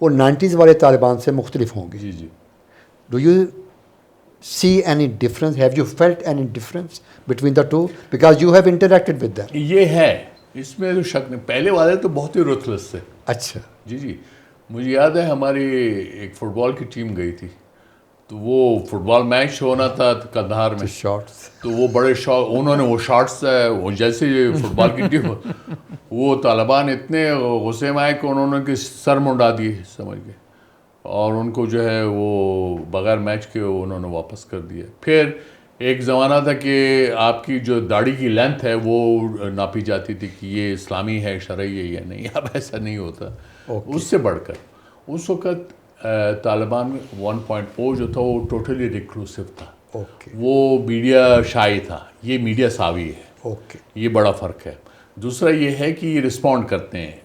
وہ 90s والے طالبان سے مختلف ہوں گے. جی جی. Do you see any difference? Have you felt any difference between the two? Because you have interacted with them. یہ ہے, اس میں تو شک نہیں. پہلے والے تو بہت ہی رuthless تھے. اچھا. جی جی. مجھے یاد ہے ہماری ایک فٹ بال کی ٹیم گئی تھی, تو وہ فٹ بال میچ ہونا تھا قندھار میں, شارٹس, تو وہ بڑے شاٹ, انہوں نے وہ شارٹس وہ جیسے فٹ بال کی ٹیم, وہ طالبان اتنے غصے میں آئے کہ انہوں نے سر منڈا دیے سمجھ گئے, اور ان کو جو ہے وہ بغیر میچ کے انہوں نے واپس کر دیا. پھر ایک زمانہ تھا کہ آپ کی جو داڑھی کی لینتھ ہے وہ ناپی جاتی تھی کہ یہ اسلامی ہے, شرعی ہے یا نہیں. اب ایسا نہیں ہوتا. اس سے بڑھ کر اس وقت طالبان میں 1.0 جو تھا وہ ٹوٹلی ریکلوسیو تھا. وہ میڈیا شائی تھا, یہ میڈیا ساوی ہے. یہ بڑا فرق ہے. دوسرا یہ ہے کہ یہ رسپونڈ کرتے ہیں,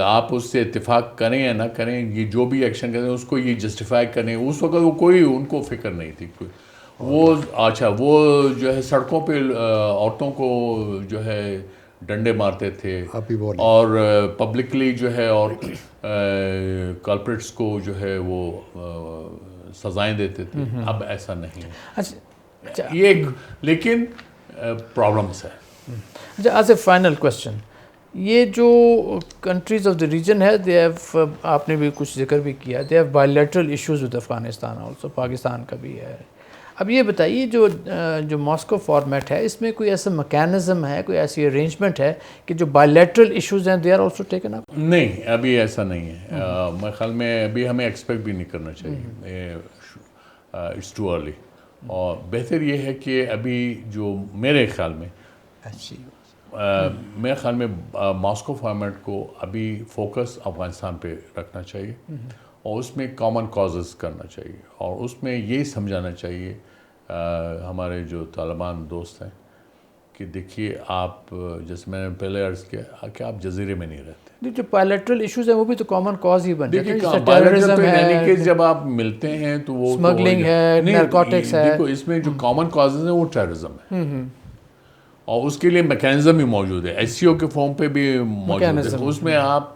آپ اس سے اتفاق کریں یا نہ کریں, یہ جو بھی ایکشن کریں اس کو یہ جسٹیفائی کریں. اس وقت وہ کوئی ان کو فکر نہیں تھی کوئی. وہ اچھا وہ جو ہے سڑکوں پہ عورتوں کو جو ہے ڈنڈے مارتے تھے, اور پبلکلی جو ہے اور کلپریٹس کو جو ہے وہ سزائیں دیتے تھے. اب ایسا نہیں ہے. یہ لیکن پرابلمس ہے. ایز اے فائنل کوشچن, یہ جو کنٹریز آف دا ریجن ہے دے ہیو, آپ نے بھی کچھ ذکر بھی کیا, they have bilateral issues with Afghanistan also, Pakistan کا بھی ہے. اب یہ بتائیے جو ماسکو فارمیٹ ہے اس میں کوئی ایسا میکینزم ہے, کوئی ایسی ارینجمنٹ ہے کہ جو بائیلیٹرل ایشوز ہیں they are also taken up? نہیں, ابھی ایسا نہیں ہے. میرے خیال میں ابھی ہمیں ایکسپیکٹ بھی نہیں کرنا چاہیے, اٹس ٹو ارلی. اور بہتر یہ ہے کہ ابھی جو میرے خیال میں میرے خیال میں ماسکو فارمیٹ کو ابھی فوکس افغانستان پہ رکھنا چاہیے, اور اس میں کامن کازز کرنا چاہیے, اور اس میں یہی سمجھانا چاہیے ہمارے جو طالبان دوست ہیں کہ دیکھیے آپ, جیسے میں نے پہلے عرض کیا کہ آپ جزیرے میں نہیں رہتے. جو بائیلیٹرل ایشوز ہیں وہ بھی تو کامن کاز ہی بن جاتے ہیں, دیکھیے ٹیررزم ہے, جب آپ ملتے ہیں تو وہ اسمگلنگ ہے, نارکوٹکس ہے. دیکھو اس میں جو کامن کازز ہیں وہ ٹیررزم ہے, اور اس کے لیے میکینزم بھی موجود ہے, ایس سی او کے فارم پہ بھی موجود ہے. اس میں آپ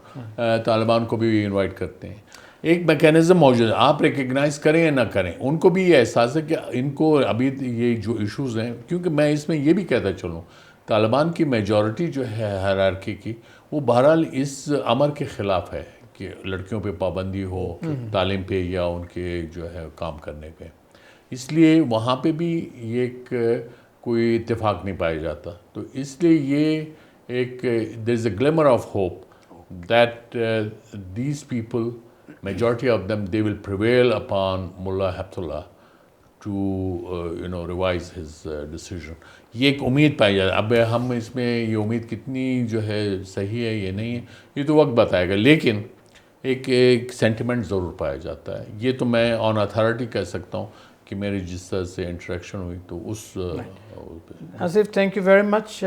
طالبان کو بھی انوائٹ کرتے ہیں, ایک میکینزم موجود ہے. آپ ریکگنائز کریں یا نہ کریں, ان کو بھی یہ احساس ہے کہ ان کو ابھی یہ جو ایشوز ہیں, کیونکہ میں اس میں یہ بھی کہتا چلوں طالبان کی میجورٹی جو ہے ہائرارکی کی, وہ بہرحال اس امر کے خلاف ہے کہ لڑکیوں پہ پابندی ہو تعلیم پہ یا ان کے جو ہے کام کرنے پہ. اس لیے وہاں پہ بھی یہ ایک کوئی اتفاق نہیں پایا جاتا. تو اس لیے یہ ایک there is a glimmer of hope that these people, majority of them, they will prevail upon Mullah Haftallah to revise his decision. یہ ایک امید پائی جاتی ہے. اب ہم اس میں یہ امید کتنی جو ہے صحیح ہے یہ نہیں ہے, یہ تو وقت بتائے گا, لیکن ایک سینٹیمنٹ ضرور پایا جاتا ہے. یہ تو میں آن اتھارٹی کہہ سکتا ہوں کہ میری جس طرح سے انٹریکشن ہوئی تو اس. Asif, thank you very much.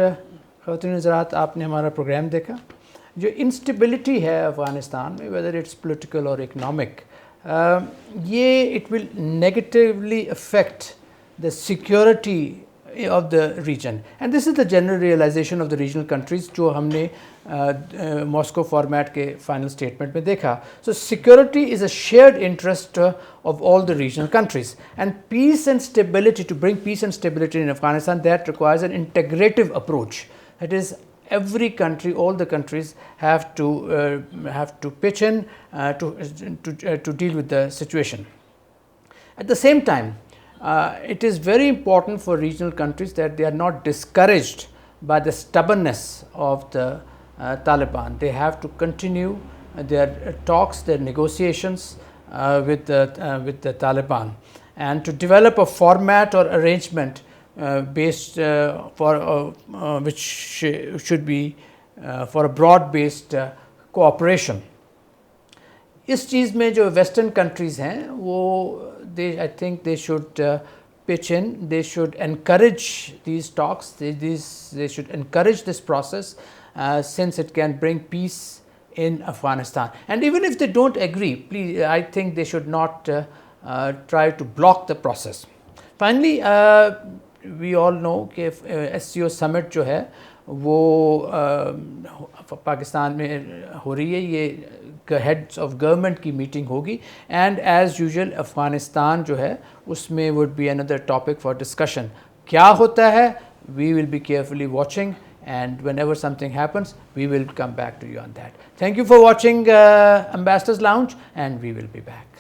خواتین حضرات, آپ نے ہمارا پروگرام دیکھا. جو انسٹیبلٹی ہے افغانستان میں, ویدر اٹس پولیٹیکل اور اکنامک, یہ it will negatively affect the security of the region, and this is the general realization of the regional countries جو ہم نے ماسکو فارمیٹ کے فائنل اسٹیٹمنٹ میں دیکھا. So security is a shared interest of all the regional countries, and peace and stability, to bring peace and stability in Afghanistan, that requires an integrative approach. That is, every country, all the countries have to pitch in to deal with the situation. At the same time, it is very important for regional countries that they are not discouraged by the stubbornness of the Taliban. They have to continue their talks, their negotiations with the Taliban, and to develop a format or arrangement based which should be for a broad based cooperation. اس چیز میں جو western countries ہیں وہ I think they should pitch in, they should encourage these talks, they should encourage this process since it can bring peace in Afghanistan. And even if they don't agree, please, I think they should not try to block the process. Finally, we all know کہ SCO summit جو ہے وہ پاکستان میں ہو رہی ہے, یہ heads of government کی meeting ہوگی, اینڈ ایز یوزول افغانستان جو ہے اس میں would be under topic for discussion. کیا ہوتا ہے, we will be carefully watching, and whenever something happens, we will come back to you on that. Thank you for watching Ambassador's Lounge, and we will be back.